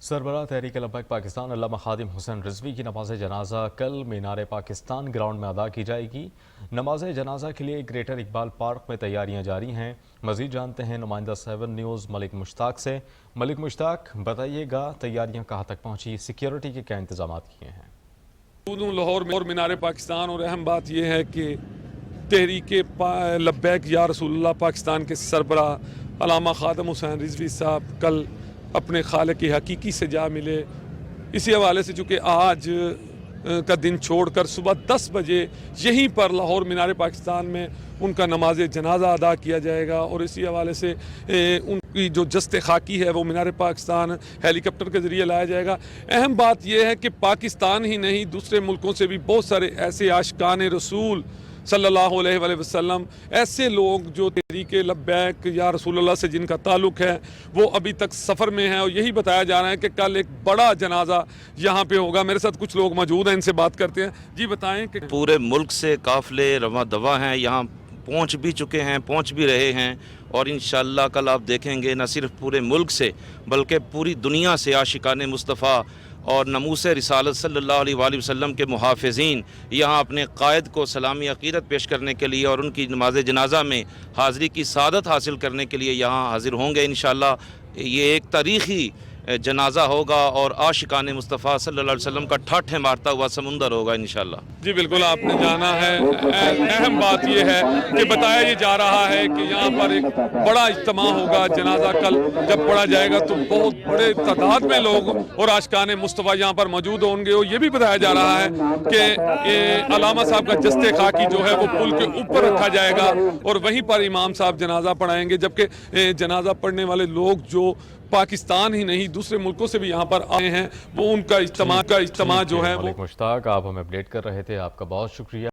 सरबराह तहरीक लब्बैक पाकिस्तान अल्लामा खादिम हुसैन रिजवी की नमाज जनाजा कल मीनार पाकिस्तान ग्राउंड में अदा की जाएगी। नमाज जनाजा के लिए ग्रेटर इकबाल पार्क में तैयारियां जारी हैं। मजीद जानते हैं नुमाइंदा 7 न्यूज़ मलिक मुश्ताक से। मलिक मुश्ताक, बताइएगा तैयारियां कहाँ तक पहुँची, सिक्योरिटी के क्या इंतजाम किए हैं? लाहौर में और मीनार पाकिस्तान, और अहम बात यह है कि तहरीक लब्बैक या रसूलुल्लाह पाकिस्तान के सरबराह अल्लामा खादिम हुसैन रिजवी साहब कल अपने खालिक की हकीकी से जा मिले। इसी हवाले से चूँकि आज का दिन छोड़कर सुबह 10 बजे यहीं पर लाहौर मीनार पाकिस्तान में उनका नमाज जनाजा अदा किया जाएगा, और इसी हवाले से उनकी जो जस्ते खाकी है वो मीनार पाकिस्तान हेलीकॉप्टर के ज़रिए लाया जाएगा। अहम बात यह है कि पाकिस्तान ही नहीं, दूसरे मुल्कों से भी बहुत सारे ऐसे आशिकान रसूल सल्लल्लाहु अलैहि वसल्लम, ऐसे लोग जो तहरीक लब्बैक या रसूलुल्लाह से जिनका ताल्लुक़ है वो अभी तक सफ़र में है, और यही बताया जा रहा है कि कल एक बड़ा जनाजा यहाँ पे होगा। मेरे साथ कुछ लोग मौजूद हैं, इनसे बात करते हैं। जी बताएं कि पूरे मुल्क से काफ़िले रवां दवा हैं, यहाँ पहुँच भी चुके हैं, पहुँच भी रहे हैं, और इंशाअल्लाह कल आप देखेंगे न सिर्फ पूरे मुल्क से बल्कि पूरी दुनिया से आशिकान मुस्तफ़ा और नमूस रिसालत सल्लल्लाहु अलैहि वसल्लम के मुहाफ़िज़ीन यहाँ अपने कायद को सलामी अक़ीदत पेश करने के लिए और उनकी नमाज जनाजा में हाज़िरी की सादत हासिल करने के लिए यहाँ हाज़िर होंगे। इंशाअल्लाह ये एक तारीख़ी जनाजा होगा और आशिकान मुस्तफ़ा सल्लल्लाहु अलैहि वसल्लम का ठाठे मारता हुआ समुंदर होगा इंशाअल्लाह। जी बिल्कुल, आपने जाना है। अहम बात यह है कि बताया ये जा रहा है कि यहाँ पर एक बड़ा इज्तिमा होगा। जनाजा कल जब पढ़ा जाएगा तो बहुत बड़े तादाद में लोग और आशिकान मुस्तफ़ा यहाँ पर मौजूद होंगे। और ये भी बताया जा रहा है कि अल्लामा साहब का जस्ते खाकी जो है वो पुल के ऊपर रखा जाएगा और वहीं पर इमाम साहब जनाजा पढ़ाएंगे, जबकि जनाजा पढ़ने वाले लोग जो पाकिस्तान ही नहीं दूसरे मुल्कों से भी यहाँ पर आए हैं वो उनका इज्तिमा जो है वो। मलिक मुश्ताक, आप हमें अपडेट कर रहे थे, आपका बहुत शुक्रिया।